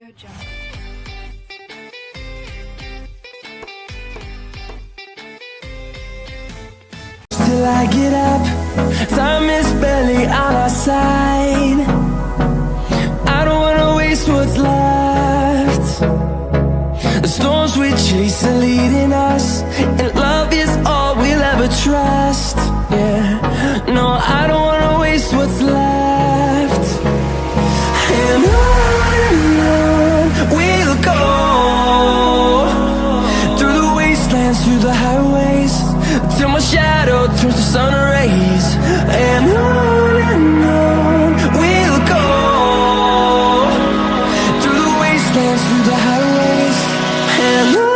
Till I get up, time is barely on our side. I don't wanna waste what's left. The storms we chase are leading us, and love is all we'll ever trust. Yeah, no, I don't wanna waste what's left. And on we'll go, through the wastelands, through the highways, till my shadow turns to sun rays. And on we'll go, through the wastelands, through the highways, and on.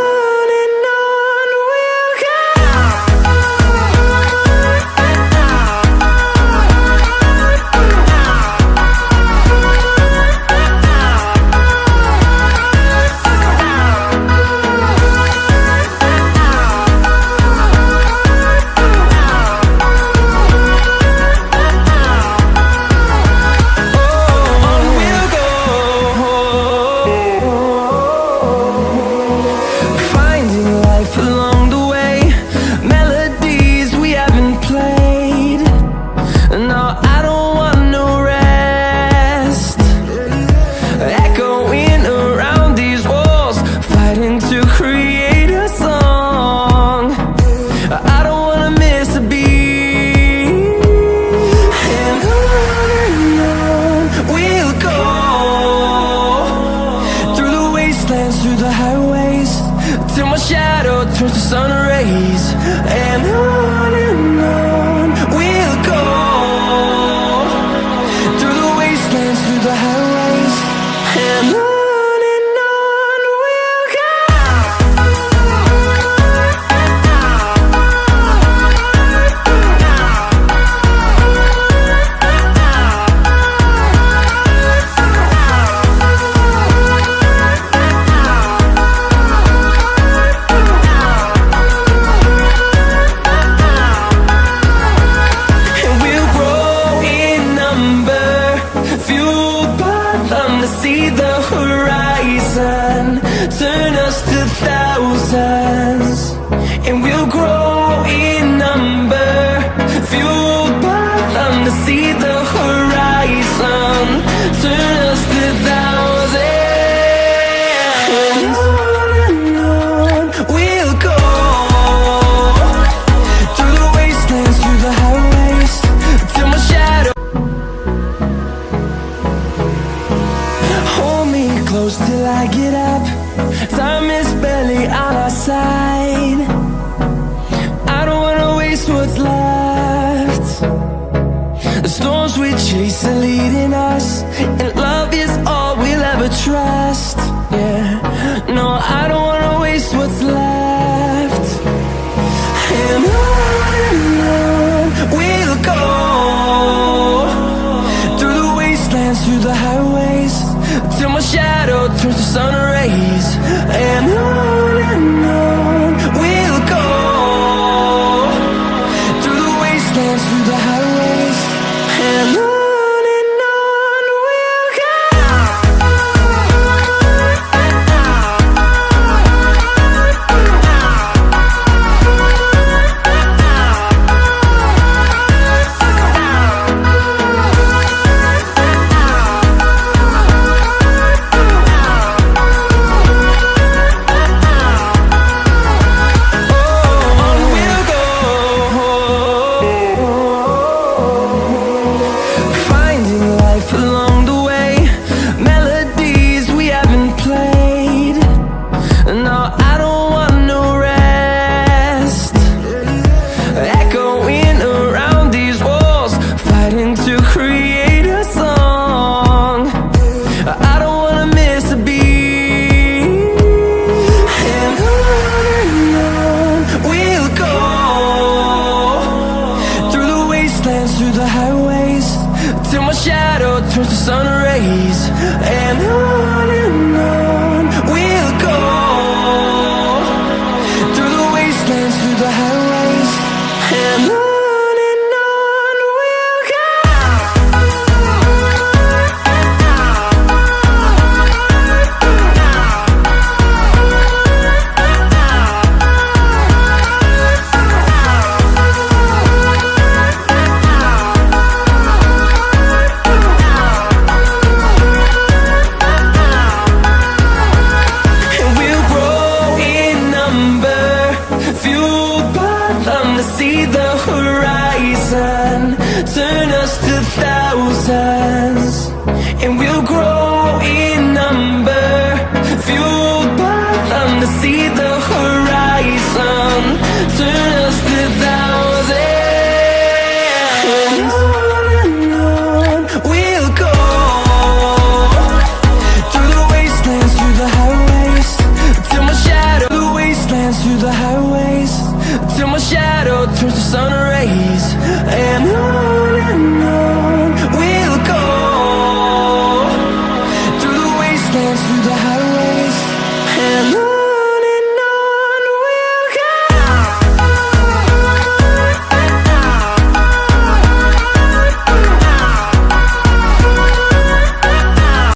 Through the highways, till my shadow turns to sun rays. And on we'll go, through the wastelands, through the highways, and on. See the horizon turn us to thousands, and we'll grow in number, fueled by them. To see the horizon turn us to thousands, and on we'll go, through the wastelands, through the highways, till my shadow. Hold me close till I get up, time is barely on our side. I don't wanna waste what's left. The storms we chase are leading us, and love is all we'll ever trust. Yeah, no, I don't wanna waste what's left. And on we'll go, through the wastelands, through the highways, till my shadow turns to sun rays. And on we'll go, through the wastelands, through the highways, and on. your heart